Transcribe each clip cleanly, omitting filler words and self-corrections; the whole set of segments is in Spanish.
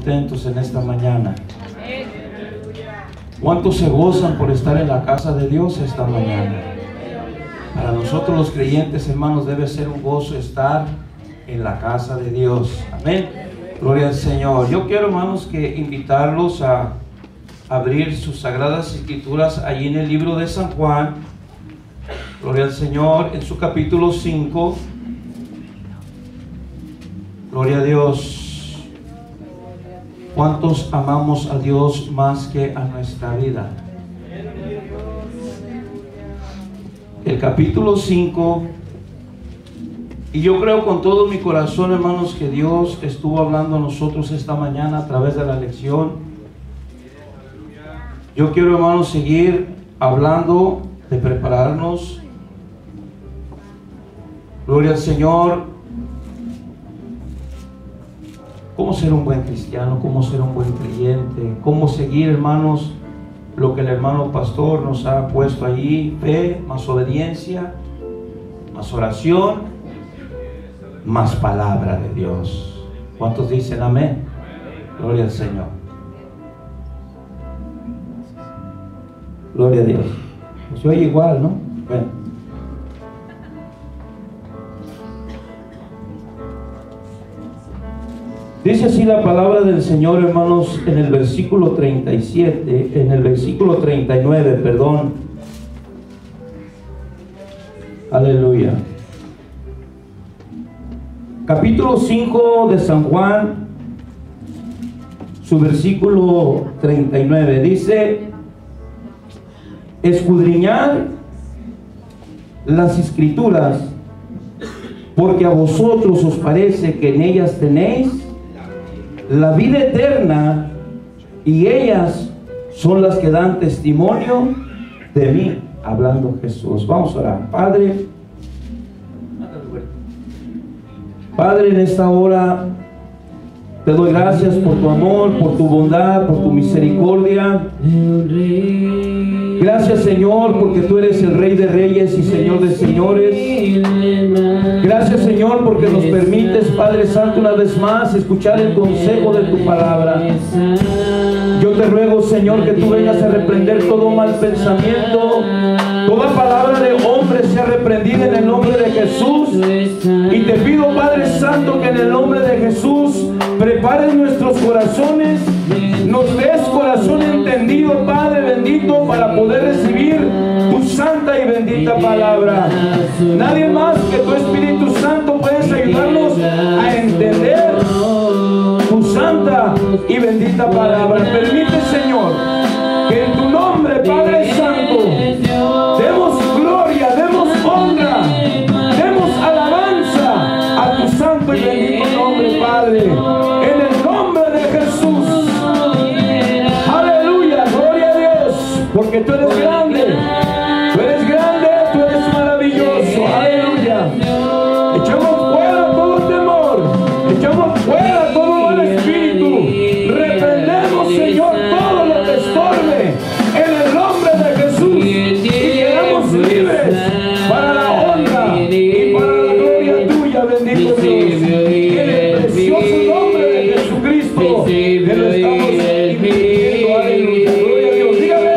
contentos en esta mañana? ¿Cuántos se gozan por estar en la casa de Dios esta mañana? Para nosotros los creyentes, hermanos, debe ser un gozo estar en la casa de Dios. Amén. Gloria al Señor. Yo quiero, hermanos, que invitarlos a abrir sus sagradas escrituras allí en el libro de San Juan. Gloria al Señor, en su capítulo 5. Gloria a Dios. ¿Cuántos amamos a Dios más que a nuestra vida? El capítulo 5. Y yo creo con todo mi corazón, hermanos, que Dios estuvo hablando a nosotros esta mañana a través de la lección. Yo quiero, hermanos, seguir hablando de prepararnos. Gloria al Señor. Cómo ser un buen cristiano, cómo ser un buen creyente, cómo seguir, hermanos, lo que el hermano pastor nos ha puesto allí: fe, más obediencia, más oración, más palabra de Dios. ¿Cuántos dicen amén? Gloria al Señor. Gloria a Dios. Pues se oye igual, ¿no? Bueno. Dice así la palabra del Señor, hermanos, en el versículo 37, en el versículo 39, perdón. Aleluya. Capítulo 5 de San Juan, su versículo 39, dice: escudriñad las Escrituras, porque a vosotros os parece que en ellas tenéis la vida eterna, y ellas son las que dan testimonio de mí. Hablando Jesús. Vamos a orar. Padre, en esta hora te doy gracias por tu amor, por tu bondad, por tu misericordia. Gracias, Señor, porque tú eres el Rey de Reyes y Señor de Señores. Gracias, Señor, porque nos permites, Padre Santo, una vez más escuchar el consejo de tu palabra. Yo te ruego, Señor, que tú vengas a reprender todo mal pensamiento. Toda palabra de hombre sea reprendida en el nombre de Jesús. Y te pido, Padre Santo, que en el nombre de Jesús prepares nuestros corazones, nos des corazón entendido, Padre bendito, para poder recibir tu santa y bendita palabra. Nadie más que tu Espíritu Santo puedes ayudarnos a entender tu santa y bendita palabra. Permite, Señor, que en tu nombre, Padre Santo, demos gloria, demos honra, demos alabanza a tu santo y bendito nombre, Padre, en el nombre de Jesús. Aleluya, gloria a Dios, porque tú eres grande, tú eres grande, tú eres maravilloso. Aleluya. Echamos fuera todo temor, echamos fuera todo mal espíritu, reprendemos, Señor, todo lo que estorbe en el nombre de Jesús, y quedamos libres para la honra y para la gloria tuya, bendito Dios. En el precioso nombre de Jesucristo te lo estamos pidiendo. Aleluya, gloria a Dios. Dígame,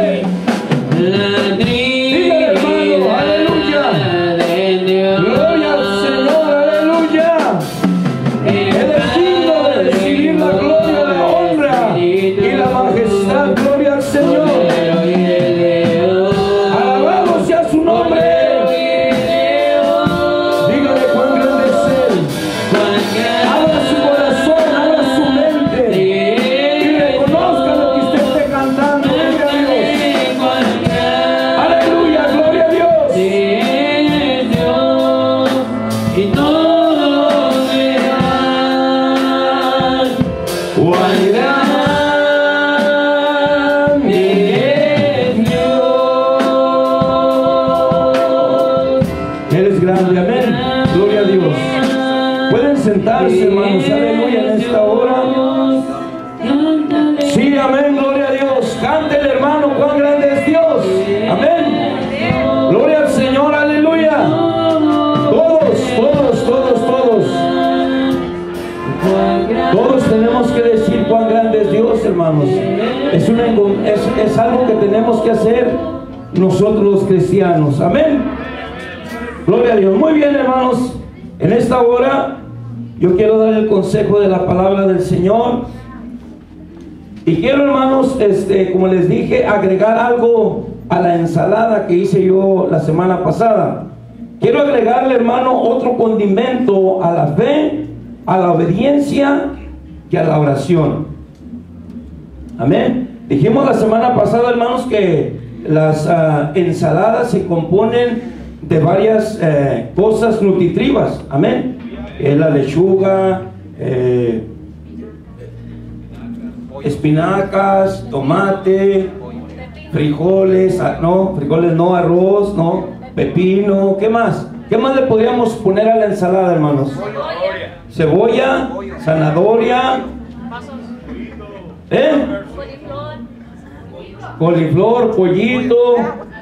dígame, hermano, aleluya, gloria al Señor, aleluya. Él es digno de recibir la gloria, la honra y la majestad. Gloria al Señor. Alabado sea su nombre. Dígale cuán grande es Él. Abra su corazón, abra su mente y reconozca lo que usted esté cantando. Gloria a Dios. Aleluya, gloria a Dios. Y todos verán cuán grande es Dios. Él es grande, amén. Gloria a Dios. Pueden sentarse, hermanos, aleluya, en esta hora. Sí, amén, gloria a Dios. Cántele, hermano, cuán grande es Dios. Amén. Gloria al Señor, aleluya. Todos tenemos que decir cuán grande es algo que tenemos que hacer nosotros los cristianos. Amén. Gloria a Dios. Muy bien, hermanos. En esta hora yo quiero dar el consejo de la palabra del Señor. Y quiero, hermanos, como les dije, agregar algo a la ensalada que hice yo la semana pasada. Quiero agregarle, hermano, otro condimento a la fe, a la obediencia y a la oración. Amén. Dijimos la semana pasada, hermanos, que las ensaladas se componen de varias cosas nutritivas. Amén. La lechuga, espinacas, tomate, frijoles, frijoles no, arroz, no, pepino. ¿Qué más? ¿Qué más le podríamos poner a la ensalada, hermanos? Cebolla, zanahoria, coliflor, pollito.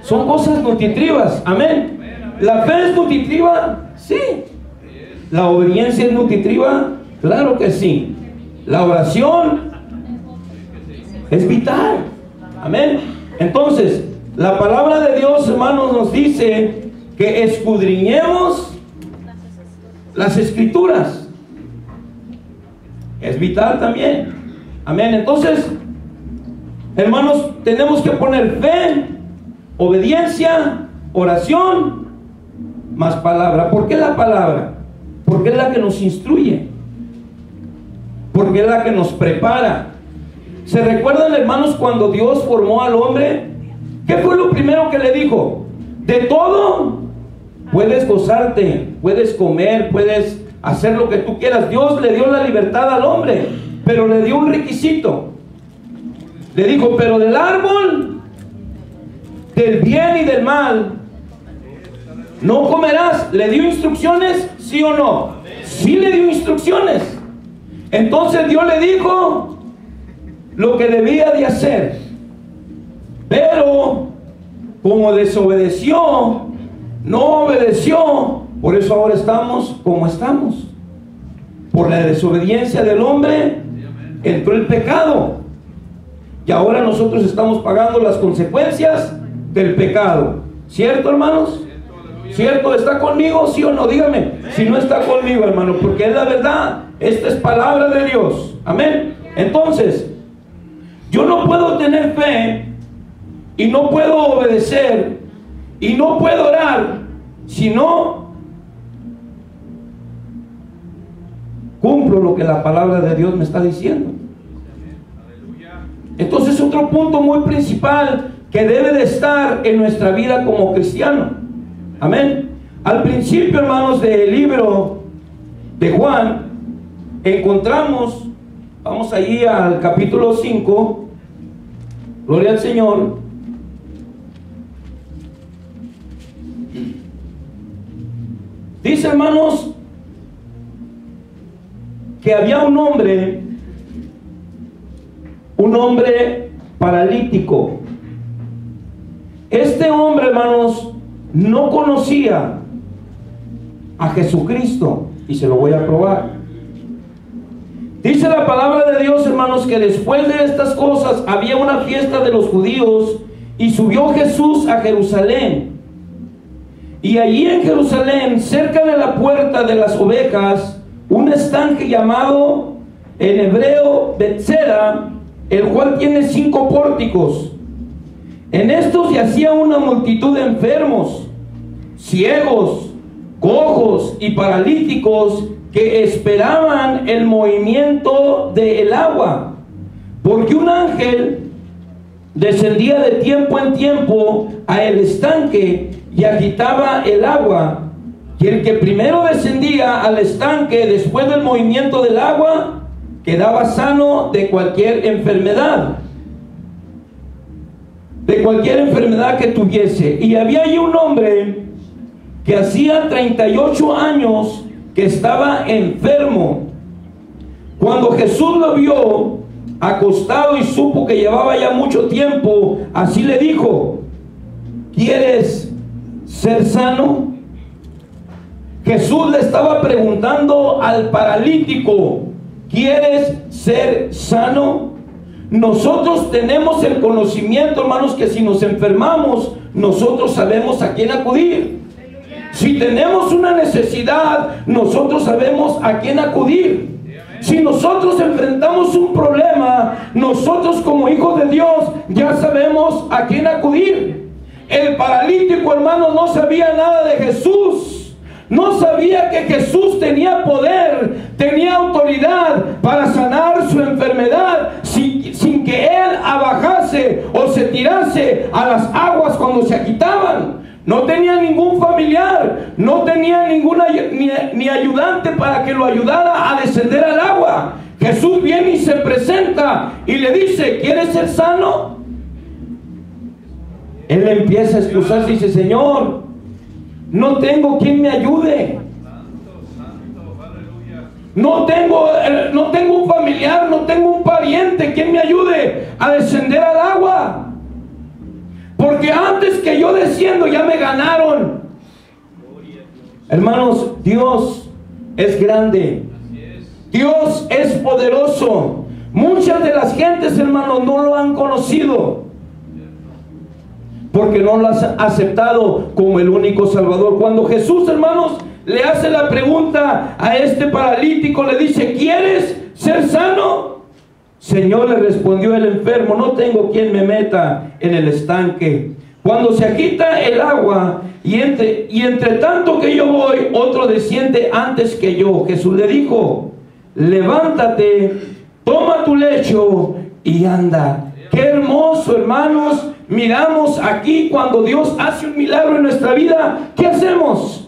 Son cosas nutritivas. Amén. ¿La fe es nutritiva? Sí. ¿La obediencia es nutritiva? Claro que sí. La oración es vital. Amén. Entonces, la palabra de Dios, hermanos, nos dice que escudriñemos las escrituras. Es vital también. Amén. Entonces, hermanos, tenemos que poner fe, obediencia, oración, más palabra. ¿Por qué la palabra? Porque es la que nos instruye, porque es la que nos prepara. ¿Se recuerdan, hermanos, cuando Dios formó al hombre? ¿Qué fue lo primero que le dijo? De todo puedes gozarte, puedes comer, puedes hacer lo que tú quieras. Dios le dio la libertad al hombre, pero le dio un requisito. Le dijo, pero del árbol del bien y del mal no comerás. ¿Le dio instrucciones? ¿Sí o no? Sí le dio instrucciones. Entonces Dios le dijo lo que debía de hacer, pero como desobedeció, no obedeció, por eso ahora estamos como estamos. Por la desobediencia del hombre entró el pecado, y ahora nosotros estamos pagando las consecuencias del pecado. ¿Cierto, hermanos? ¿Cierto? ¿Está conmigo? ¿Sí o no? Dígame si no está conmigo, hermano, porque es la verdad. Esta es palabra de Dios. Amén. Entonces, yo no puedo tener fe y no puedo obedecer y no puedo orar si no cumplo lo que la palabra de Dios me está diciendo. Entonces, otro punto muy principal que debe de estar en nuestra vida como cristiano. Amén. Al principio, hermanos, del libro de Juan encontramos, vamos allí al capítulo 5, gloria al Señor. Dice, hermanos, que había un hombre paralítico. Este hombre, hermanos, no conocía a Jesucristo, y se lo voy a probar. Dice la palabra de Dios, hermanos, que después de estas cosas había una fiesta de los judíos, y subió Jesús a Jerusalén. Y allí en Jerusalén, cerca de la puerta de las ovejas, un estanque llamado en hebreo Betseda, el cual tiene 5 pórticos. En estos yacía una multitud de enfermos, ciegos, cojos y paralíticos, que esperaban el movimiento del agua, porque un ángel descendía de tiempo en tiempo a el estanque y agitaba el agua, y el que primero descendía al estanque después del movimiento del agua quedaba sano de cualquier enfermedad, que tuviese. Y había allí un hombre que hacía 38 años que estaba enfermo. Cuando Jesús lo vio acostado y supo que llevaba ya mucho tiempo, así le dijo: ¿quieres ser sano? Jesús le estaba preguntando al paralítico: ¿quieres ser sano? nosotros tenemos el conocimiento, hermanos, que si nos enfermamos, nosotros sabemos a quién acudir. Si tenemos una necesidad, nosotros sabemos a quién acudir. Si nosotros enfrentamos un problema, nosotros como hijos de Dios ya sabemos a quién acudir. El paralítico, hermano, no sabía nada de Jesús. No sabía que Jesús tenía poder, tenía autoridad para sanar su enfermedad sin que él abajase o se tirase a las aguas cuando se agitaban. No tenía ningún familiar, no tenía ni ayudante para que lo ayudara a descender al agua. Jesús viene y se presenta y le dice: ¿quieres ser sano? Él empieza a excusarse y dice: Señor, no tengo quien me ayude. No tengo un familiar, no tengo un pariente quien me ayude a descender al agua. Porque antes que yo desciendo ya me ganaron. Hermanos, Dios es grande. Dios es poderoso. Muchas de las gentes, hermanos, no lo han conocido porque no lo han aceptado como el único Salvador. Cuando Jesús, hermanos, le hace la pregunta a este paralítico, le dice: ¿quieres ser sano? Señor, le respondió el enfermo: no tengo quien me meta en el estanque cuando se agita el agua, y entre tanto que yo voy, otro desciende antes que yo. Jesús le dijo: levántate, toma tu lecho y anda. Qué hermoso, hermanos. Miramos aquí cuando Dios hace un milagro en nuestra vida, ¿qué hacemos?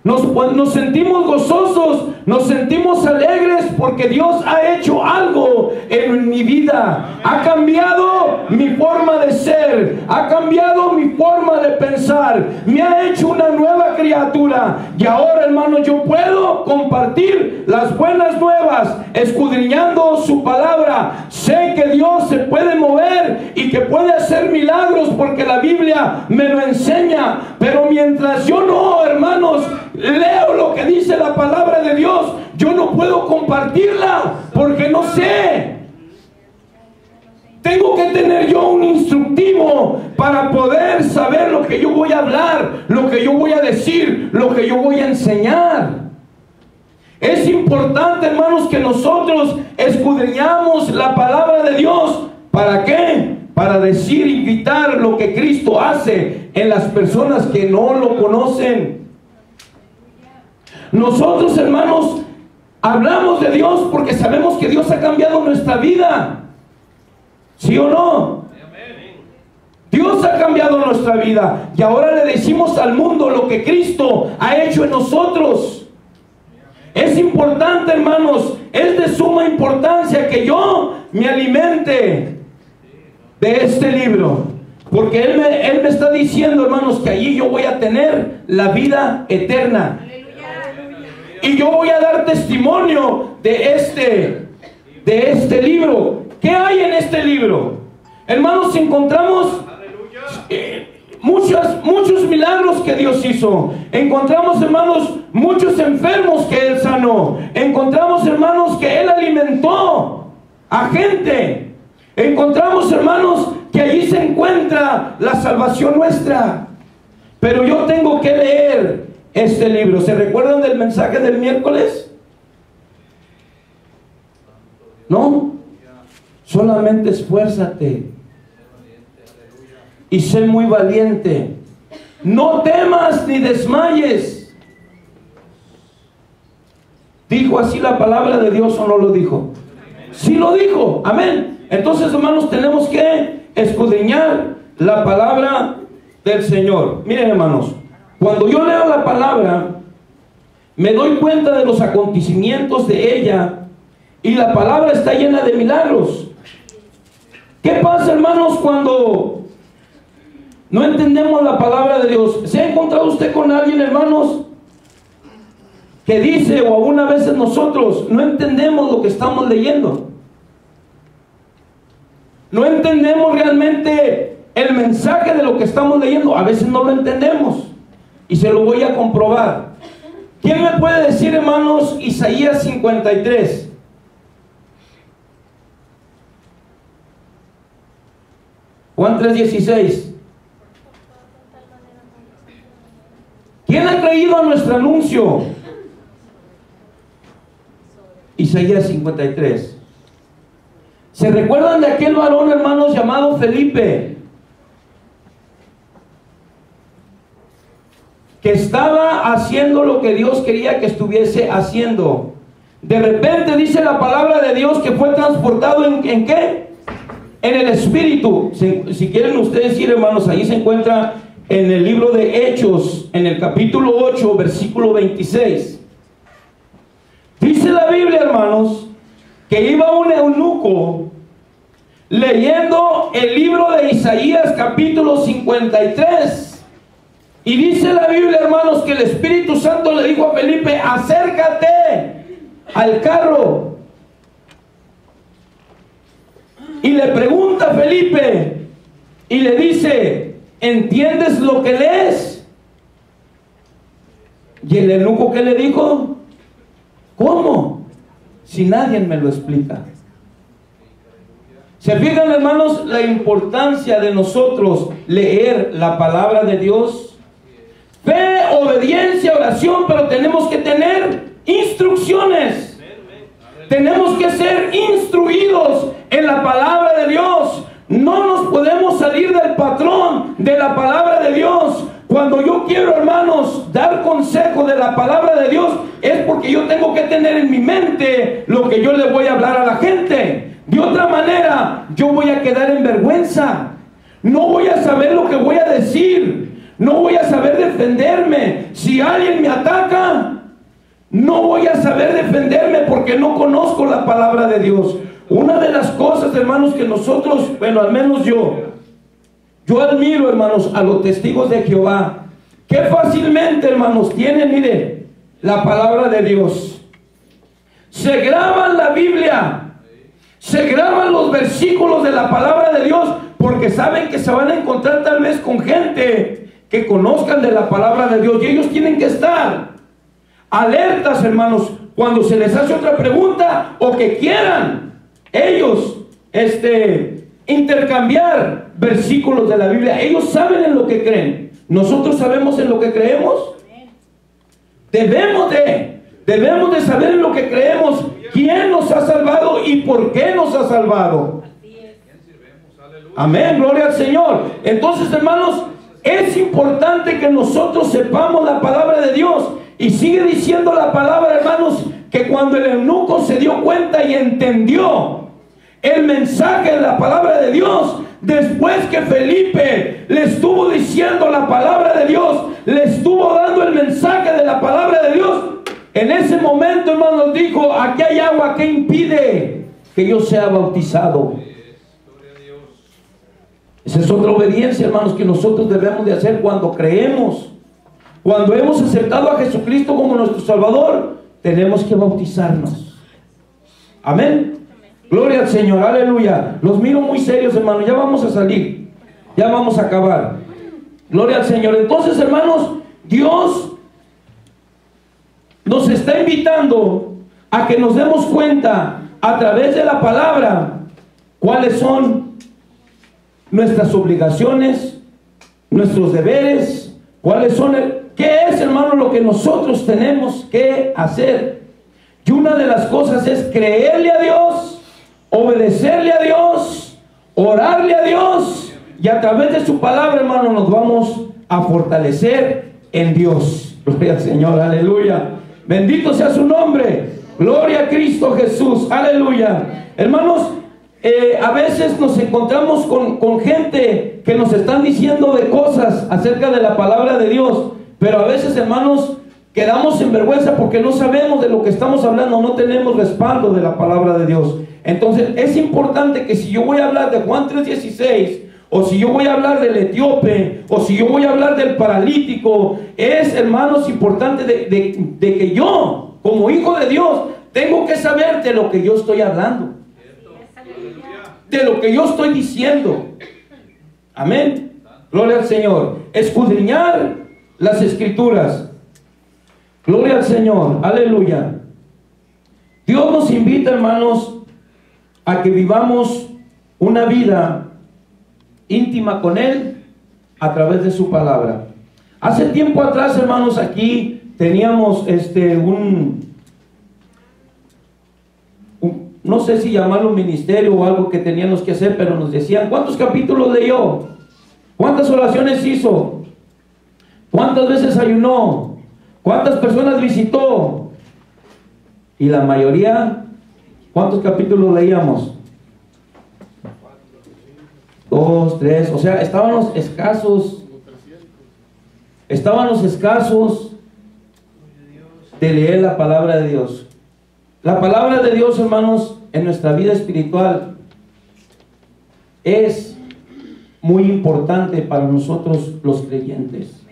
Nos sentimos gozosos, nos sentimos alegres porque Dios ha hecho algo en mi vida. Ha cambiado mi forma de ser, ha cambiado mi forma de pensar, me ha hecho una nueva criatura. Y ahora, hermano, yo puedo compartir las buenas nuevas, escudriñando su palabra. Sé que Dios se puede mover y que puede hacer milagros porque la Biblia me lo enseña. Pero mientras yo no, hermanos, leo lo que dice la palabra de Dios, yo no puedo compartirla porque no sé. Tengo que tener yo un instructivo para poder saber lo que yo voy a hablar, lo que yo voy a decir, lo que yo voy a enseñar. Es importante, hermanos, que nosotros escudriñamos la palabra de Dios. ¿Para qué? Para decir y gritar lo que Cristo hace en las personas que no lo conocen. Nosotros, hermanos, hablamos de Dios porque sabemos que Dios ha cambiado nuestra vida. ¿Sí o no? Dios ha cambiado nuestra vida y ahora le decimos al mundo lo que Cristo ha hecho en nosotros. Es importante, hermanos, es de suma importancia que yo me alimente de este libro, porque Él me está diciendo, hermanos, que allí yo voy a tener la vida eterna. Y yo voy a dar testimonio de este libro. ¿Qué hay en este libro? Hermanos, encontramos muchos milagros que Dios hizo. Encontramos, hermanos, muchos enfermos que Él sanó. Encontramos, hermanos, que Él alimentó a gente. Encontramos, hermanos, que allí se encuentra la salvación nuestra. Pero yo tengo que leer este libro. ¿Se recuerdan del mensaje del miércoles? ¿No? Solamente esfuérzate y sé muy valiente. No temas ni desmayes. ¿Dijo así la palabra de Dios o no lo dijo? Sí lo dijo. Amén. Entonces, hermanos, tenemos que escudriñar la palabra del Señor. Miren, hermanos, cuando yo leo la palabra, me doy cuenta de los acontecimientos de ella y la palabra está llena de milagros. ¿Qué pasa, hermanos, cuando no entendemos la palabra de Dios? ¿Se ha encontrado usted con alguien, hermanos, que dice, o algunas veces nosotros no entendemos lo que estamos leyendo? No entendemos realmente el mensaje de lo que estamos leyendo. A veces no lo entendemos. Y se lo voy a comprobar. ¿Quién me puede decir, hermanos, Isaías 53? Juan 3:16. ¿Quién ha creído a nuestro anuncio? Isaías 53. ¿Se recuerdan de aquel varón, hermanos, llamado Felipe? Que estaba haciendo lo que Dios quería que estuviese haciendo. De repente dice la palabra de Dios que fue transportado ¿en qué? En el Espíritu. Si quieren ustedes ir, hermanos, ahí se encuentra en el libro de Hechos, en el capítulo 8, versículo 26. Dice la Biblia, hermanos, que iba un eunuco leyendo el libro de Isaías, capítulo 53. Y dice la Biblia, hermanos, que el Espíritu Santo le dijo a Felipe: acércate al carro. Y le pregunta a Felipe y le dice: ¿entiendes lo que lees? Y el eunuco, ¿qué le dijo? ¿Cómo? Si nadie me lo explica. ¿Se fijan, hermanos, la importancia de nosotros leer la palabra de Dios? Fe, obediencia, oración, pero tenemos que tener instrucciones. Tenemos que ser instruidos en la palabra de Dios. No nos podemos salir del patrón de la palabra de Dios. Cuando yo quiero, hermanos, dar consejo de la palabra de Dios, es porque yo tengo que tener en mi mente lo que yo le voy a hablar a la gente. De otra manera, yo voy a quedar en vergüenza. No voy a saber lo que voy a decir. No voy a saber defenderme. Si alguien me ataca, no voy a saber defenderme porque no conozco la palabra de Dios. Una de las cosas, hermanos, que nosotros, bueno, al menos yo admiro, hermanos, a los testigos de Jehová, que fácilmente, hermanos, tienen, mire, la palabra de Dios. Se graban la Biblia, se graban los versículos de la palabra de Dios, porque saben que se van a encontrar tal vez con gente que conozcan de la palabra de Dios, y ellos tienen que estar alertas, hermanos, cuando se les hace otra pregunta o que quieran ellos intercambiar versículos de la Biblia. Ellos saben en lo que creen. Nosotros sabemos en lo que creemos. Debemos de saber en lo que creemos, quién nos ha salvado y por qué nos ha salvado. Amén, gloria al Señor. Entonces, hermanos, es importante que nosotros sepamos la palabra de Dios. Y sigue diciendo la palabra, hermanos, que cuando el eunuco se dio cuenta y entendió el mensaje de la palabra de Dios, después que Felipe le estuvo diciendo la palabra de Dios, le estuvo dando el mensaje de la palabra de Dios, en ese momento, hermanos, dijo: aquí hay agua, que impide que yo sea bautizado. Esa es otra obediencia, hermanos, que nosotros debemos de hacer cuando creemos. Cuando hemos aceptado a Jesucristo como nuestro Salvador, tenemos que bautizarnos. Amén. Gloria al Señor, aleluya. Los miro muy serios, hermanos. Ya vamos a salir, ya vamos a acabar. Gloria al Señor. Entonces, hermanos, Dios nos está invitando a que nos demos cuenta a través de la palabra cuáles son nuestras obligaciones, nuestros deberes, cuáles son qué es, hermano, lo que nosotros tenemos que hacer. Y una de las cosas es creerle a Dios, obedecerle a Dios, orarle a Dios, y a través de su palabra, hermano, nos vamos a fortalecer en Dios. Gloria al Señor, aleluya. Bendito sea su nombre. Gloria a Cristo Jesús, aleluya. Hermanos, a veces nos encontramos con gente que nos están diciendo de cosas acerca de la palabra de Dios, pero a veces, hermanos, quedamos en vergüenza porque no sabemos de lo que estamos hablando, no tenemos respaldo de la palabra de Dios. Entonces es importante que si yo voy a hablar de Juan 3:16, o si yo voy a hablar del etíope, o si yo voy a hablar del paralítico, es, hermanos, importante de que yo, como hijo de Dios, tengo que saber de lo que yo estoy hablando, de lo que yo estoy diciendo. Amén. Gloria al Señor. Escudriñar las Escrituras. Gloria al Señor. Aleluya. Dios nos invita, hermanos, a que vivamos una vida íntima con Él a través de su palabra. Hace tiempo atrás, hermanos, aquí teníamos no sé si llamarlo ministerio o algo que teníamos que hacer, pero nos decían, ¿cuántos capítulos leyó? ¿Cuántas oraciones hizo? ¿Cuántas veces ayunó? ¿Cuántas personas visitó? Y la mayoría, ¿cuántos capítulos leíamos? 2, 3, o sea, estábamos escasos de leer la palabra de Dios. La palabra de Dios, hermanos, en nuestra vida espiritual es muy importante para nosotros los creyentes.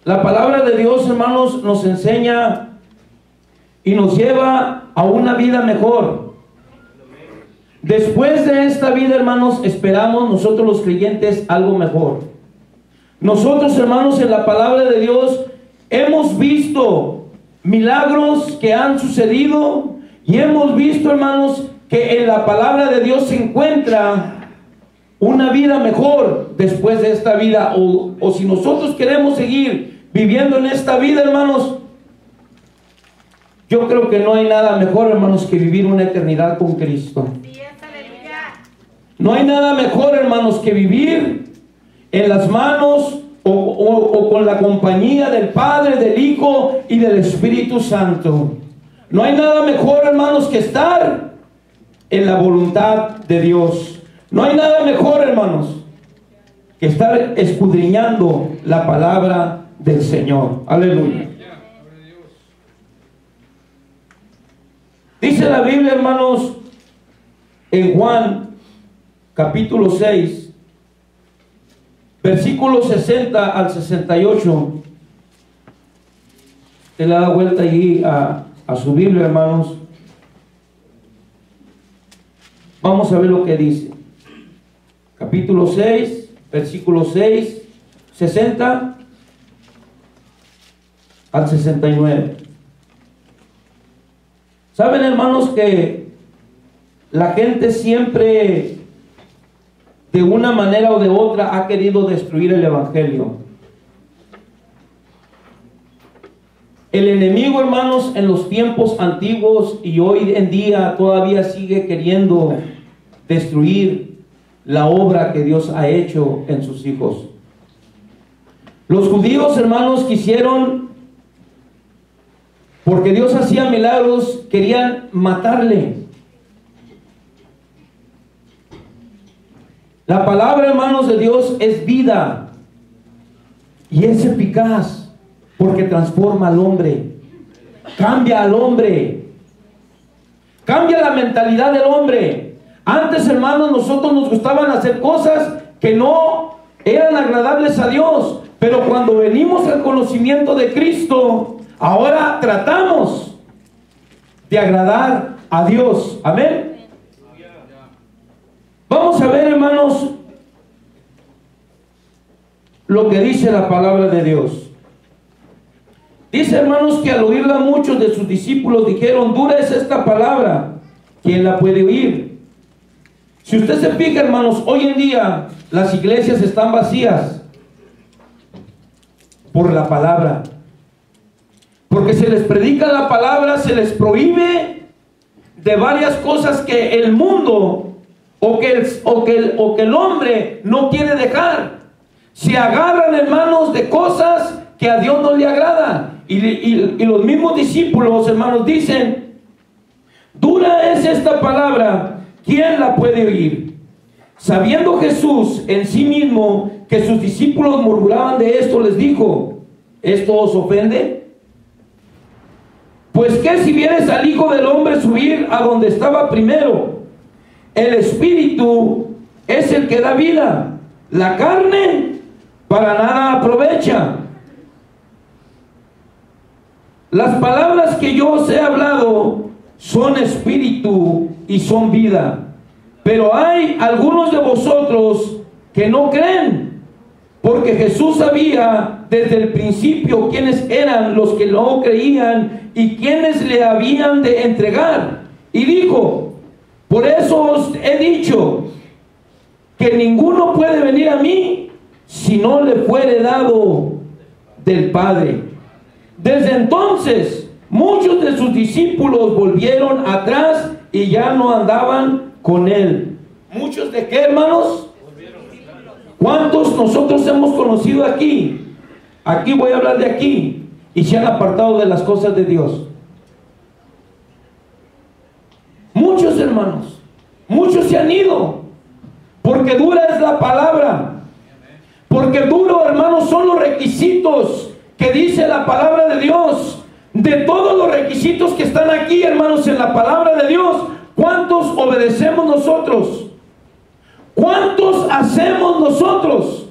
La palabra de Dios, hermanos, nos enseña y nos lleva a una vida mejor. Después de esta vida, hermanos, esperamos nosotros los creyentes algo mejor. Nosotros, hermanos, en la palabra de Dios hemos visto milagros que han sucedido y hemos visto, hermanos, que en la palabra de Dios se encuentra una vida mejor después de esta vida, o si nosotros queremos seguir viviendo en esta vida, hermanos, yo creo que no hay nada mejor, hermanos, que vivir una eternidad con Cristo. No hay nada mejor, hermanos, que vivir en las manos o con la compañía del Padre, del Hijo y del Espíritu Santo. No hay nada mejor, hermanos, que estar en la voluntad de Dios. No hay nada mejor, hermanos, que estar escudriñando la palabra del Señor. Aleluya. Dice la Biblia, hermanos, en Juan capítulo 6, versículos 60 al 68. Usted le da vuelta allí a su Biblia, hermanos. Vamos a ver lo que dice. Capítulo 6, versículo 6, 60 al 69. ¿Saben, hermanos, que la gente siempre, de una manera o de otra, ha querido destruir el Evangelio? El enemigo, hermanos, en los tiempos antiguos y hoy en día todavía sigue queriendo destruir la obra que Dios ha hecho en sus hijos. Los judíos, hermanos, quisieron, porque Dios hacía milagros, querían matarle. La palabra, hermanos, de Dios es vida y es eficaz porque transforma al hombre, cambia al hombre, cambia la mentalidad del hombre. Antes, hermanos, nosotros nos gustaban hacer cosas que no eran agradables a Dios, pero cuando venimos al conocimiento de Cristo, ahora tratamos de agradar a Dios. Amén. Vamos a ver, hermanos, lo que dice la palabra de Dios. Dice, hermanos, que al oírla muchos de sus discípulos dijeron: dura es esta palabra, ¿quién la puede oír? Si usted se fija, hermanos, hoy en día las iglesias están vacías por la palabra, porque se les predica la palabra, se les prohíbe de varias cosas que el mundo o que el hombre no quiere dejar. Se agarran, hermanos, de cosas que a Dios no le agrada. Y los mismos discípulos, hermanos, dicen: dura es esta palabra, ¿quién la puede oír? Sabiendo Jesús en sí mismo que sus discípulos murmuraban de esto, les dijo: ¿esto os ofende? Pues que si vieres al Hijo del Hombre subir a donde estaba primero. El Espíritu es el que da vida, la carne para nada aprovecha. Las palabras que yo os he hablado son espíritu y son vida. Pero hay algunos de vosotros que no creen, porque Jesús sabía desde el principio quiénes eran los que no creían y quiénes le habían de entregar. Y dijo: por eso os he dicho que ninguno puede venir a mí si no le fuere dado del Padre. Desde entonces muchos de sus discípulos volvieron atrás y ya no andaban con él. ¿Muchos de qué, hermanos? ¿Cuántos nosotros hemos conocido aquí? Aquí voy a hablar de aquí. Y se han apartado de las cosas de Dios. Muchos, hermanos. Muchos se han ido. Porque dura es la palabra. Porque duro, hermanos, son los requisitos que dice la palabra de Dios. De todos los requisitos que están aquí, hermanos, en la palabra de Dios, ¿cuántos obedecemos nosotros? ¿Cuántos hacemos nosotros?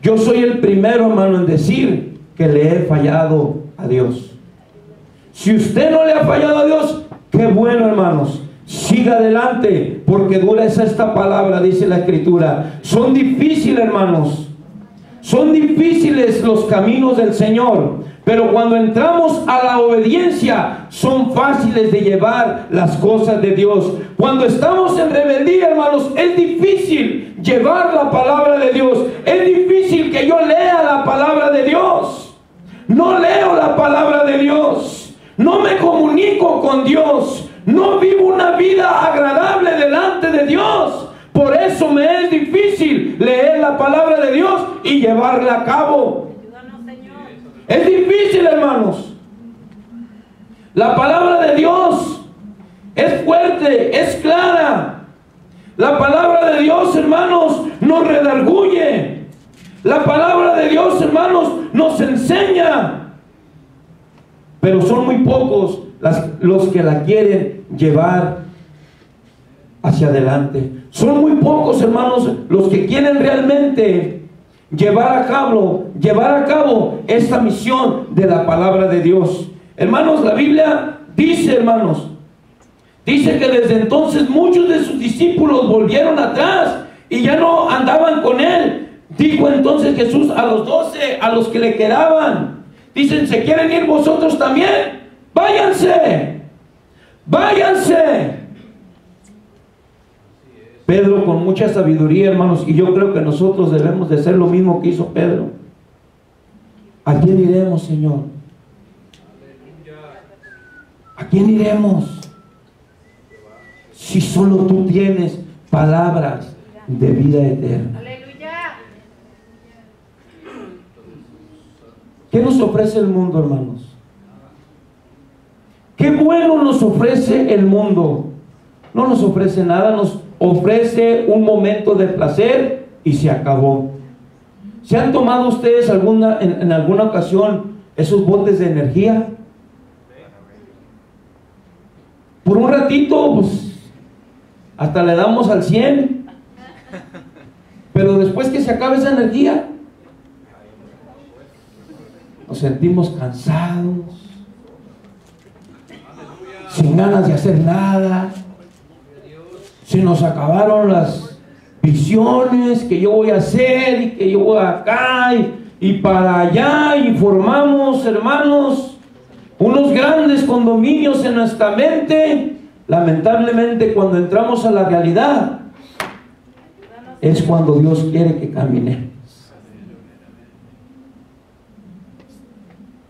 Yo soy el primero, hermano, en decir que le he fallado a Dios. Si usted no le ha fallado a Dios, qué bueno, hermanos. Siga adelante, porque dura es esta palabra, dice la Escritura. Son difíciles, hermanos. Son difíciles los caminos del Señor. Pero cuando entramos a la obediencia, son fáciles de llevar las cosas de Dios. Cuando estamos en rebeldía, hermanos, es difícil llevar la palabra de Dios. Es difícil que yo lea la palabra de Dios. No leo la palabra de Dios. No me comunico con Dios. No vivo una vida agradable delante de Dios. Por eso me es difícil leer la palabra de Dios y llevarla a cabo. Es difícil, hermanos. La palabra de Dios es fuerte, es clara. La palabra de Dios, hermanos, nos redarguye. La palabra de Dios, hermanos, nos enseña. Pero son muy pocos los que la quieren llevar hacia adelante. Son muy pocos, hermanos, los que quieren realmente llevar a cabo esta misión de la palabra de Dios. Hermanos, la Biblia dice, hermanos, dice que desde entonces muchos de sus discípulos volvieron atrás y ya no andaban con él. Dijo entonces Jesús a los 12, a los que le quedaban, dicen: ¿se quieren ir vosotros también? Váyanse, váyanse. Pedro, con mucha sabiduría, hermanos, y yo creo que nosotros debemos de hacer lo mismo que hizo Pedro. ¿A quién iremos, Señor? ¿A quién iremos? Si solo tú tienes palabras de vida eterna. ¿Qué nos ofrece el mundo, hermanos? ¿Qué bueno nos ofrece el mundo? No nos ofrece nada, nos ofrece un momento de placer y se acabó. ¿Se han tomado ustedes en alguna ocasión esos botes de energía? Por un ratito, pues, hasta le damos al 100. Pero después que se acabe esa energía, nos sentimos cansados, sin ganas de hacer nada. Se nos acabaron las visiones que yo voy a hacer y que yo voy acá y para allá, y formamos, hermanos, unos grandes condominios en nuestra mente. Lamentablemente, cuando entramos a la realidad, es cuando Dios quiere que caminemos.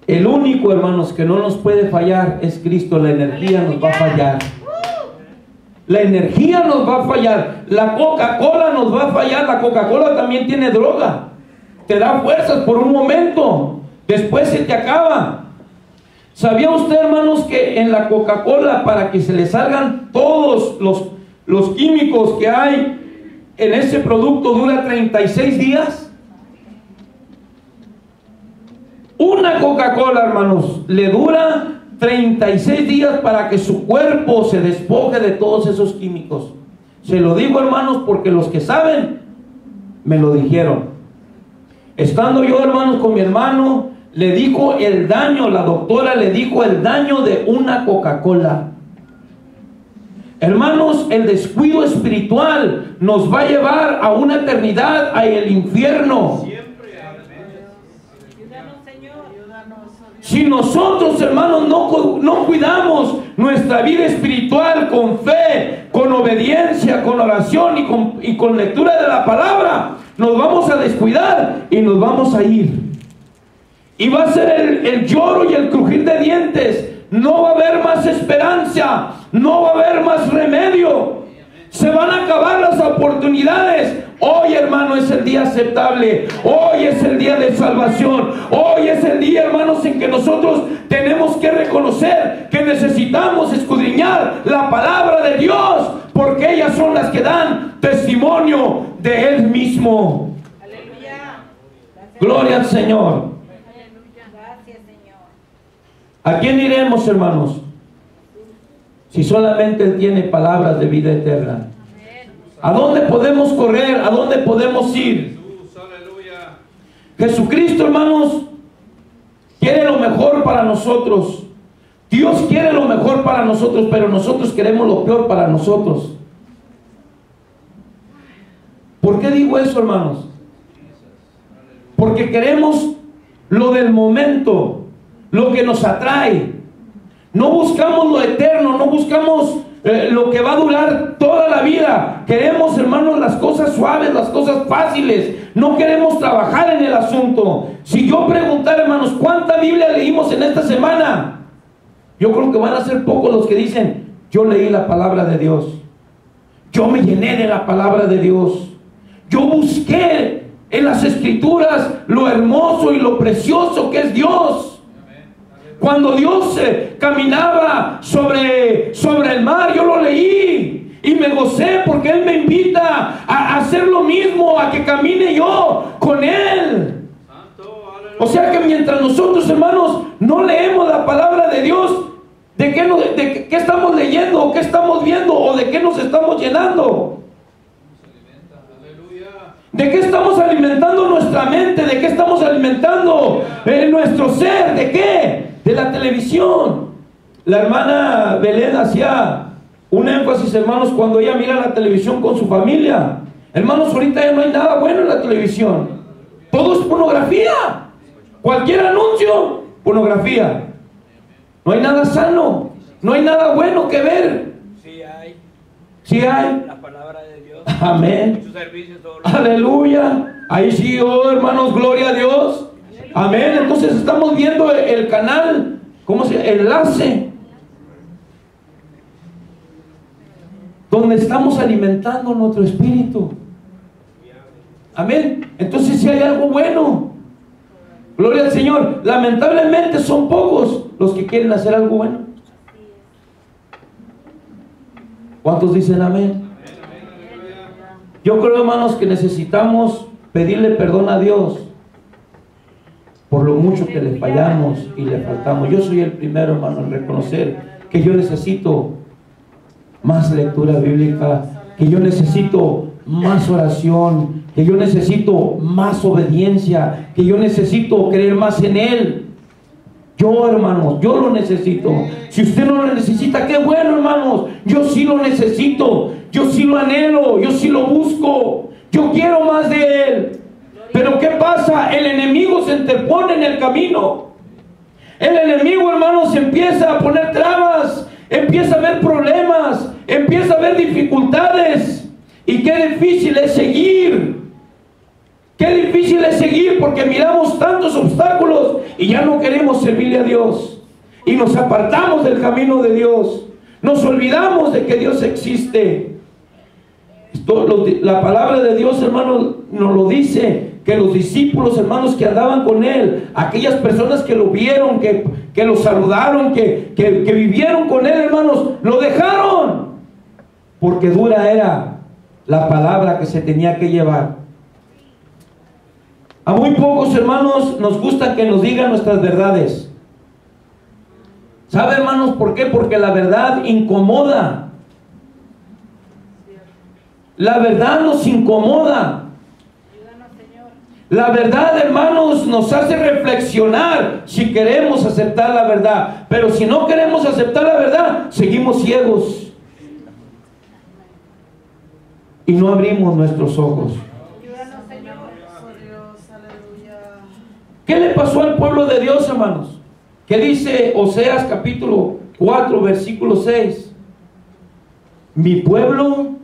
El único, hermanos, que no nos puede fallar es Cristo. La energía nos va a fallar. La energía nos va a fallar. La Coca-Cola nos va a fallar. La Coca-Cola también tiene droga. Te da fuerzas por un momento, después se te acaba. ¿Sabía usted, hermanos, que en la Coca-Cola, para que se le salgan todos los químicos que hay en ese producto, dura 36 días? Una Coca-Cola, hermanos, le dura 36 días para que su cuerpo se despoje de todos esos químicos. Se lo digo, hermanos, porque los que saben me lo dijeron. Estando yo, hermanos, con mi hermano, le dijo el daño, la doctora le dijo el daño de una Coca-Cola. Hermanos, el descuido espiritual nos va a llevar a una eternidad, al infierno. Si nosotros, hermanos, no cuidamos nuestra vida espiritual con fe, con obediencia, con oración y con lectura de la palabra, nos vamos a descuidar y nos vamos a ir. Y va a ser el lloro y el crujir de dientes. No va a haber más esperanza, no va a haber más remedio. Se van a acabar las oportunidades. Hoy, hermano, es el día aceptable. Hoy es el día de salvación. Hoy es el día, hermanos, en que nosotros tenemos que reconocer que necesitamos escudriñar la palabra de Dios, porque ellas son las que dan testimonio de Él mismo. Aleluya. Gloria al Señor. Aleluya. Gracias, Señor. ¿A quién iremos, hermanos? Si solamente Él tiene palabras de vida eterna. ¿A dónde podemos correr? ¿A dónde podemos ir? Jesucristo, hermanos, quiere lo mejor para nosotros. Dios quiere lo mejor para nosotros, pero nosotros queremos lo peor para nosotros. ¿Por qué digo eso, hermanos? Porque queremos lo del momento, lo que nos atrae. No buscamos lo eterno, no buscamos lo que va a durar toda la vida. Queremos, hermanos, las cosas suaves, las cosas fáciles. No queremos trabajar en el asunto. Si yo preguntara, hermanos, ¿cuánta Biblia leímos en esta semana? Yo creo que van a ser pocos los que dicen: yo leí la palabra de Dios, yo me llené de la palabra de Dios, yo busqué en las Escrituras lo hermoso y lo precioso que es Dios. Cuando Dios caminaba sobre el mar, yo lo leí y me gocé, porque Él me invita a hacer lo mismo, a que camine yo con Él. O sea que mientras nosotros, hermanos, no leemos la palabra de Dios, ¿de qué estamos leyendo, o qué estamos viendo, o de qué nos estamos llenando? ¿De qué estamos alimentando nuestra mente? ¿De qué estamos alimentando nuestro ser? ¿De qué? De la televisión. La hermana Belén hacía un énfasis, hermanos, cuando ella mira la televisión con su familia. Hermanos, ahorita ya no hay nada bueno en la televisión. Todo es pornografía. Cualquier anuncio, pornografía. No hay nada sano, no hay nada bueno que ver. Sí hay. Sí hay. La palabra de Dios. Amén. Sus servicios todos los Aleluya. Ahí sí, oh, hermanos, gloria a Dios. Amén. Entonces estamos viendo el canal, ¿cómo se llama? Enlace, donde estamos alimentando nuestro espíritu. Amén. Entonces si hay algo bueno. Gloria al Señor. Lamentablemente son pocos los que quieren hacer algo bueno. ¿Cuántos dicen amén? Yo creo, hermanos, que necesitamos pedirle perdón a Dios por lo mucho que le fallamos y le faltamos. Yo soy el primero, hermano, en reconocer que yo necesito más lectura bíblica, que yo necesito más oración, que yo necesito más obediencia, que yo necesito creer más en Él. Yo, hermanos, yo lo necesito. Si usted no lo necesita, qué bueno, hermanos. Yo sí lo necesito, yo sí lo anhelo, yo sí lo busco. Yo quiero más de Él. Pero ¿qué pasa? El enemigo se interpone en el camino. El enemigo, hermanos, empieza a poner trabas, empieza a ver problemas, empieza a ver dificultades. Y qué difícil es seguir. Qué difícil es seguir, porque miramos tantos obstáculos y ya no queremos servirle a Dios. Y nos apartamos del camino de Dios. Nos olvidamos de que Dios existe. La palabra de Dios, hermanos, nos lo dice, que los discípulos, hermanos, que andaban con Él, aquellas personas que lo vieron, que lo saludaron, que vivieron con Él, hermanos, lo dejaron, porque dura era la palabra que se tenía que llevar. A muy pocos, hermanos, nos gusta que nos digan nuestras verdades. ¿Sabe, hermanos, por qué? Porque la verdad incomoda. La verdad nos incomoda. La verdad, hermanos, nos hace reflexionar si queremos aceptar la verdad. Pero si no queremos aceptar la verdad, seguimos ciegos y no abrimos nuestros ojos. ¿Qué le pasó al pueblo de Dios, hermanos? ¿Qué dice Oseas capítulo 4, versículo 6? Mi pueblo,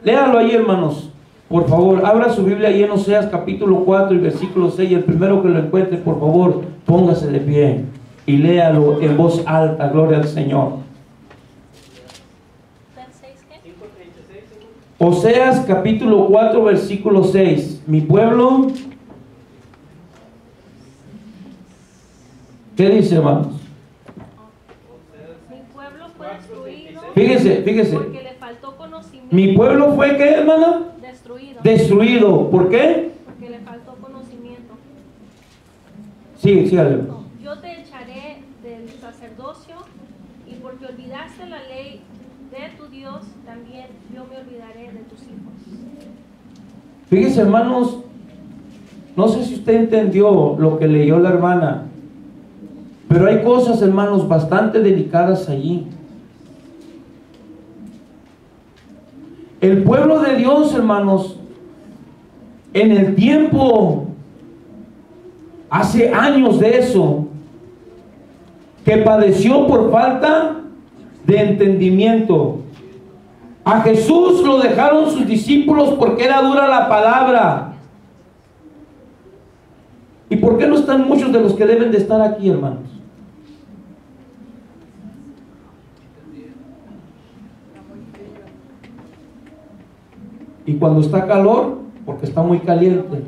léalo ahí, hermanos. Por favor, abra su Biblia ahí en Oseas capítulo 4 y versículo 6. El primero que lo encuentre, por favor, póngase de pie y léalo en voz alta. Gloria al Señor. Oseas capítulo 4 versículo 6. Mi pueblo, ¿qué dice, hermanos? Mi pueblo fue destruido. Fíjese. Porque le faltó conocimiento. Mi pueblo fue, ¿qué, hermana? Destruido. Destruido. ¿Por qué? Porque le faltó conocimiento. Sí, sígale. Yo te echaré del sacerdocio, y porque olvidaste la ley de tu Dios, también yo me olvidaré de tus hijos. Fíjese, hermanos, no sé si usted entendió lo que leyó la hermana, pero hay cosas, hermanos, bastante delicadas allí. El pueblo de Dios, hermanos, en el tiempo, hace años de eso, que padeció por falta de entendimiento. A Jesús lo dejaron sus discípulos porque era dura la palabra. ¿Y por qué no están muchos de los que deben de estar aquí, hermanos? Y cuando está calor, porque está muy caliente.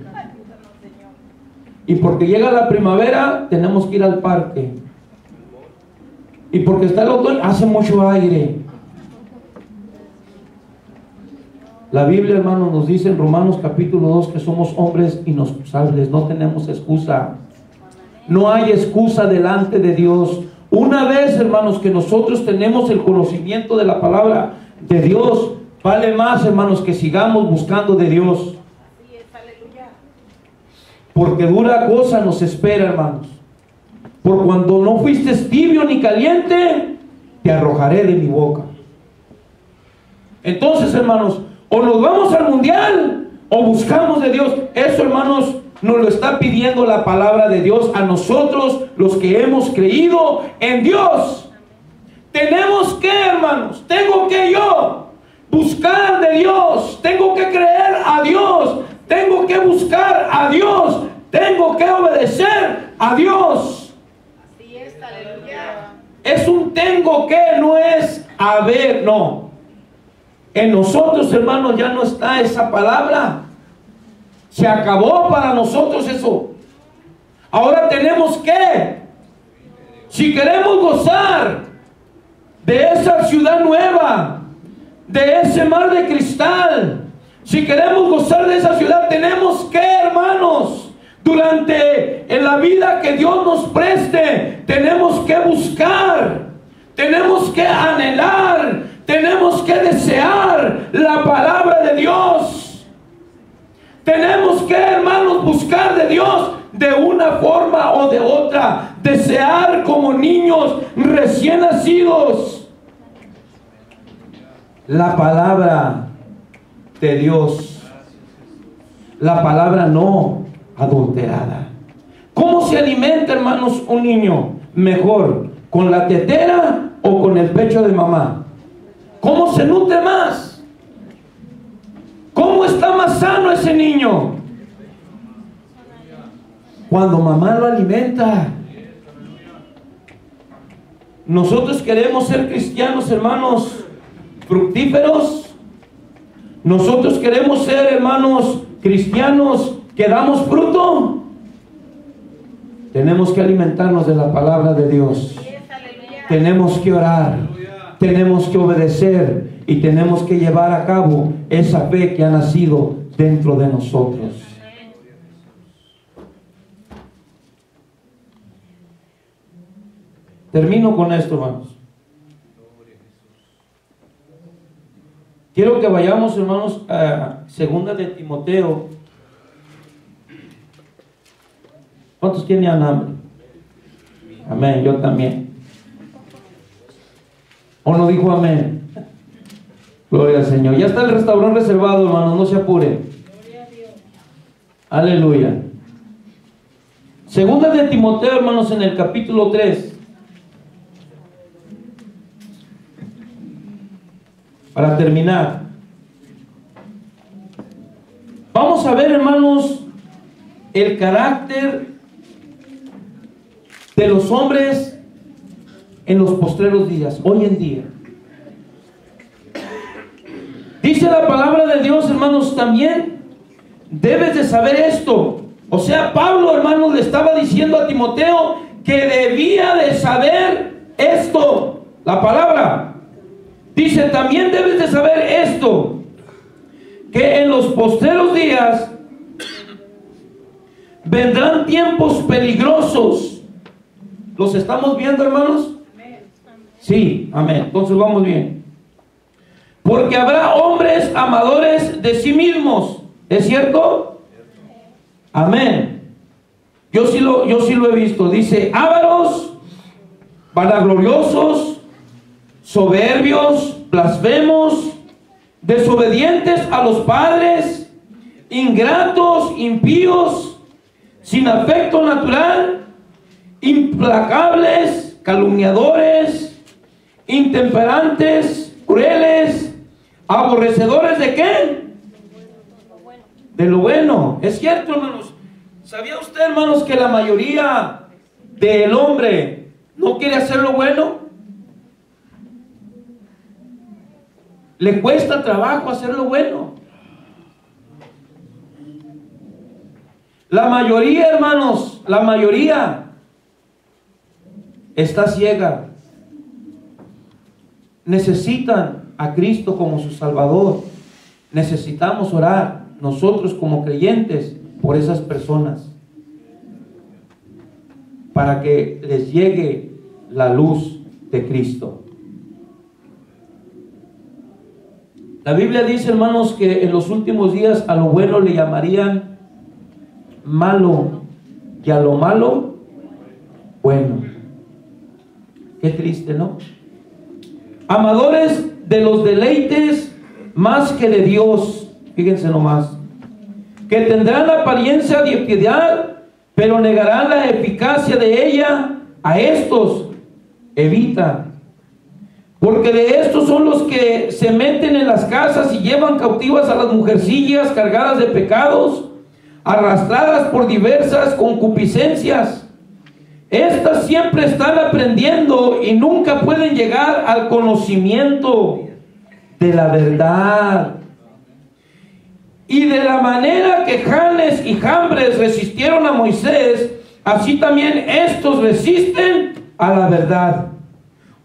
Y porque llega la primavera, tenemos que ir al parque. Y porque está el otoño, hace mucho aire. La Biblia, hermanos, nos dice en Romanos capítulo 2 que somos hombres inexcusables, no tenemos excusa. No hay excusa delante de Dios. Una vez, hermanos, que nosotros tenemos el conocimiento de la palabra de Dios, vale más, hermanos, que sigamos buscando de Dios. Porque dura cosa nos espera, hermanos. Por cuando no fuiste tibio ni caliente, te arrojaré de mi boca. Entonces, hermanos, o nos vamos al mundial o buscamos de Dios. Eso, hermanos, nos lo está pidiendo la palabra de Dios a nosotros, los que hemos creído en Dios. Tenemos que, hermanos, tengo que yo buscar de Dios, tengo que creer a Dios, tengo que buscar a Dios, tengo que obedecer a Dios. Así es, aleluya. Es un tengo que, no es haber, no. En nosotros, hermanos, ya no está esa palabra. Se acabó para nosotros eso. Ahora tenemos que, si queremos gozar de esa ciudad nueva, de ese mar de cristal, si queremos gozar de esa ciudad, tenemos que, hermanos, durante en la vida que Dios nos preste, tenemos que buscar, tenemos que anhelar, tenemos que desear la palabra de Dios. Tenemos que, hermanos, buscar de Dios de una forma o de otra, desear como niños recién nacidos la palabra de Dios, la palabra no adulterada. ¿Cómo se alimenta, hermanos, un niño? Mejor, ¿con la tetera o con el pecho de mamá? ¿Cómo se nutre más? ¿Cómo está más sano ese niño? Cuando mamá lo alimenta. Nosotros queremos ser cristianos, hermanos, fructíferos. Nosotros queremos ser, hermanos, cristianos que damos fruto. Tenemos que alimentarnos de la palabra de Dios. Tenemos que orar, tenemos que obedecer y tenemos que llevar a cabo esa fe que ha nacido dentro de nosotros. Termino con esto, hermanos. Quiero que vayamos, hermanos, a segunda de Timoteo. ¿Cuántos tienen hambre? Amén, yo también. ¿O no dijo amén? Gloria al Señor. Ya está el restaurante reservado, hermanos, no se apuren. Aleluya. Segunda de Timoteo, hermanos, en el capítulo 3. Para terminar, vamos a ver, hermanos, el carácter de los hombres en los postreros días, hoy en día. Dice la palabra de Dios, hermanos, también debes de saber esto. O sea, Pablo, hermanos, le estaba diciendo a Timoteo que debía de saber esto. La palabra dice, también debes de saber esto, que en los postreros días vendrán tiempos peligrosos. ¿Los estamos viendo, hermanos? Sí, amén. Entonces vamos bien. Porque habrá hombres amadores de sí mismos. ¿Es cierto? Amén. Yo sí lo he visto. Dice, ávaros, vanagloriosos, soberbios, blasfemos, desobedientes a los padres, ingratos, impíos, sin afecto natural, implacables, calumniadores, intemperantes, crueles, aborrecedores ¿de qué? De lo bueno. Es cierto, hermanos. ¿Sabía usted, hermanos, que la mayoría del hombre no quiere hacer lo bueno? Le cuesta trabajo hacer lo bueno. La mayoría, hermanos, la mayoría está ciega. Necesitan a Cristo como su Salvador. Necesitamos orar nosotros como creyentes por esas personas, para que les llegue la luz de Cristo. La Biblia dice, hermanos, que en los últimos días a lo bueno le llamarían malo y a lo malo bueno. Qué triste, ¿no? Amadores de los deleites más que de Dios. Fíjense nomás. Que tendrán apariencia de piedad, pero negarán la eficacia de ella. A estos evita. Porque de estos son los que se meten en las casas y llevan cautivas a las mujercillas cargadas de pecados, arrastradas por diversas concupiscencias. Estas siempre están aprendiendo y nunca pueden llegar al conocimiento de la verdad. Y de la manera que Janes y Jambres resistieron a Moisés, así también estos resisten a la verdad.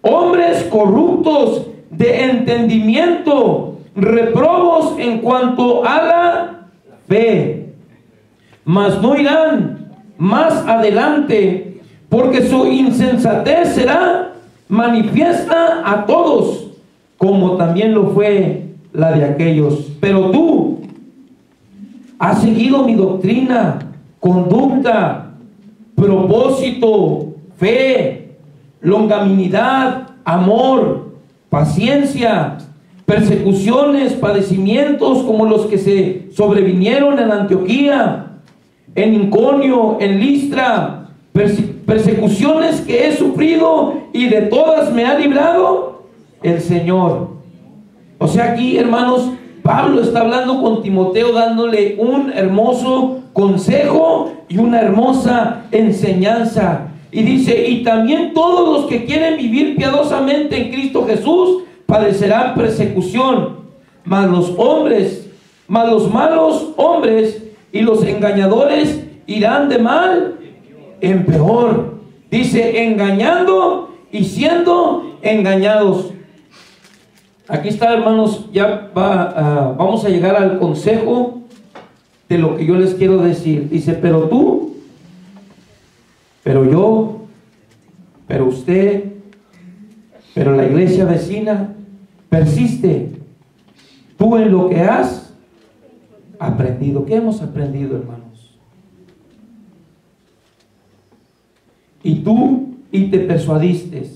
Hombres corruptos de entendimiento, reprobos en cuanto a la fe, mas no irán más adelante, porque su insensatez será manifiesta a todos, como también lo fue la de aquellos. Pero tú has seguido mi doctrina, conducta, propósito, fe, longanimidad, amor, paciencia, persecuciones, padecimientos como los que se sobrevinieron en Antioquía, en Iconio, en Listra, persecuciones que he sufrido y de todas me ha librado el Señor. O sea, aquí, hermanos, Pablo está hablando con Timoteo, dándole un hermoso consejo y una hermosa enseñanza. Y dice, y también todos los que quieren vivir piadosamente en Cristo Jesús padecerán persecución, mas los malos hombres y los engañadores irán de mal en peor. Dice, engañando y siendo engañados. Aquí está, hermanos, ya vamos a llegar al consejo de lo que yo les quiero decir. Dice, pero tú, pero yo, pero usted, pero la iglesia vecina, persiste tú en lo que has aprendido. ¿Qué hemos aprendido, hermanos? Y tú y te persuadiste,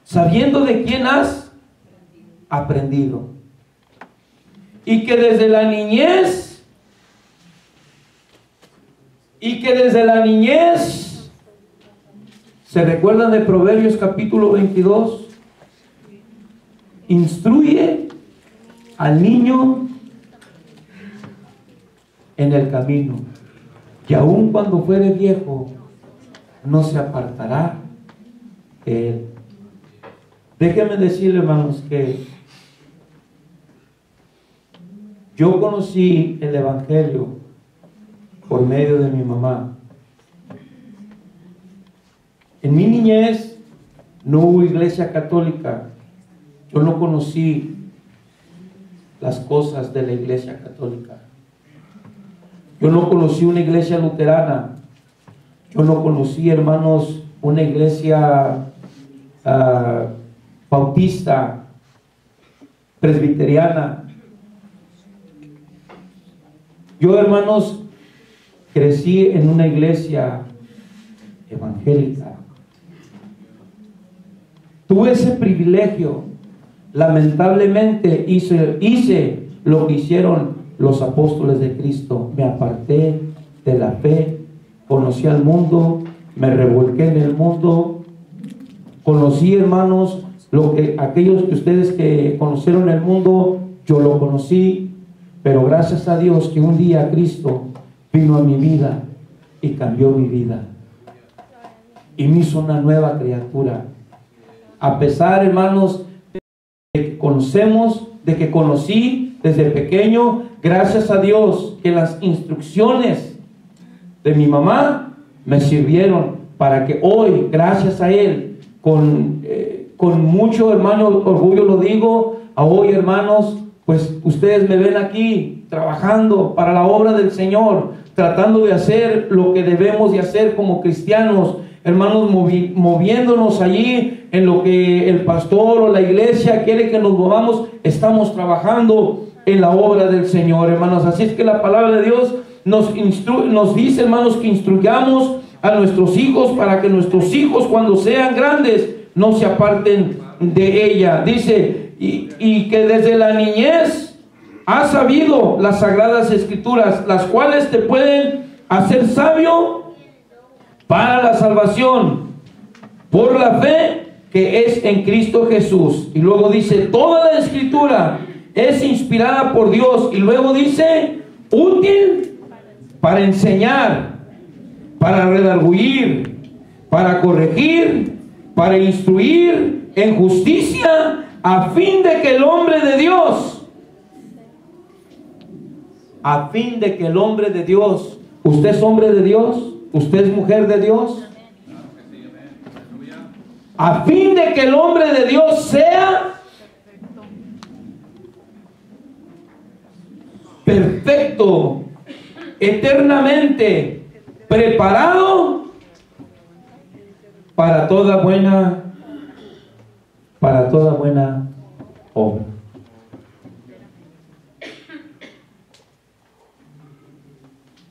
sabiendo de quién has aprendido, y que desde la niñez y que desde la niñez, ¿se recuerdan de Proverbios capítulo 22? Instruye al niño en el camino, y aun cuando fuere viejo, no se apartará de él. Déjenme decirle, hermanos, que yo conocí el Evangelio por medio de mi mamá. En mi niñez no hubo iglesia católica. Yo no conocí las cosas de la iglesia católica. Yo no conocí una iglesia luterana. Yo no conocí, hermanos, una iglesia bautista, presbiteriana. Yo, hermanos, crecí en una iglesia evangélica. Tuve ese privilegio. Lamentablemente hice lo que hicieron los apóstoles de Cristo. Me aparté de la fe, conocí al mundo, me revolqué en el mundo, conocí, hermanos, aquellos que ustedes que conocieron el mundo, yo lo conocí, pero gracias a Dios que un día Cristo vino a mi vida y cambió mi vida y me hizo una nueva criatura. A pesar, hermanos, de que conocí desde pequeño, gracias a Dios que las instrucciones de mi mamá me sirvieron para que hoy, gracias a Él, con mucho, hermano, orgullo lo digo, a hoy, hermanos, pues ustedes me ven aquí trabajando para la obra del Señor, tratando de hacer lo que debemos de hacer como cristianos, hermanos, moviéndonos allí en lo que el pastor o la iglesia quiere que nos movamos. Estamos trabajando en la obra del Señor, hermanos. Así es que la palabra de Dios nos dice, hermanos, que instruyamos a nuestros hijos para que nuestros hijos, cuando sean grandes, no se aparten de ella. Dice, y que desde la niñez has sabido las sagradas escrituras, las cuales te pueden hacer sabio para la salvación por la fe que es en Cristo Jesús. Y luego dice, toda la escritura es inspirada por Dios. Y luego dice, útil para enseñar, para redarguir, para corregir, para instruir en justicia, a fin de que el hombre de Dios, usted es hombre de Dios, usted es mujer de Dios, a fin de que el hombre de Dios sea perfecto, eternamente preparado para toda buena obra.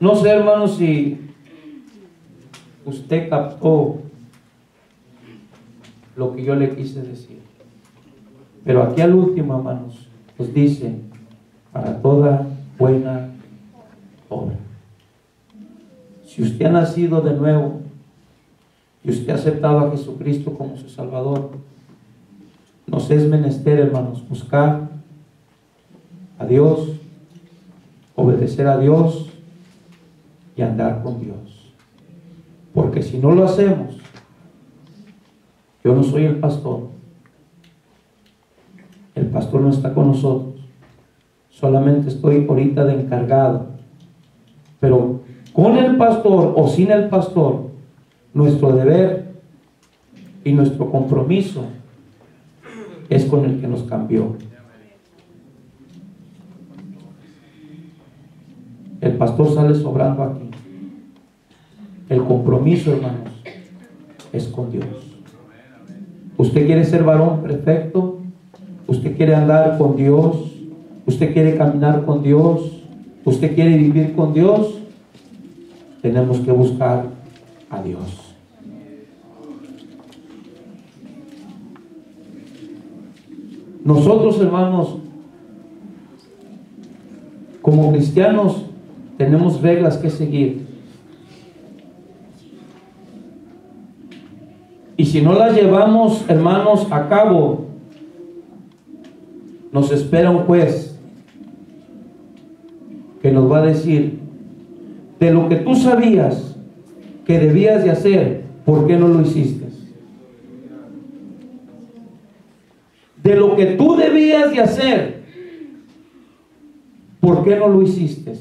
No sé, hermanos, si usted captó lo que yo le quise decir, pero aquí al último, hermanos, nos dice, para toda buena obra. Si usted ha nacido de nuevo y usted ha aceptado a Jesucristo como su Salvador, nos es menester, hermanos, buscar a Dios, obedecer a Dios y andar con Dios. Porque si no lo hacemos, yo no soy el pastor no está con nosotros, solamente estoy ahorita de encargado, pero con el pastor o sin el pastor, nuestro deber y nuestro compromiso es con el que nos cambió. El pastor sale sobrando aquí. El compromiso, hermanos, es con Dios. ¿Usted quiere ser varón perfecto? ¿Usted quiere andar con Dios? ¿Usted quiere caminar con Dios? ¿Usted quiere vivir con Dios? Tenemos que buscar a Dios. Nosotros, hermanos, como cristianos, tenemos reglas que seguir. Y si no las llevamos, hermanos, a cabo, nos espera un juez que nos va a decir: de lo que tú sabías que debías de hacer, ¿por qué no lo hiciste? De lo que tú debías de hacer, ¿por qué no lo hiciste?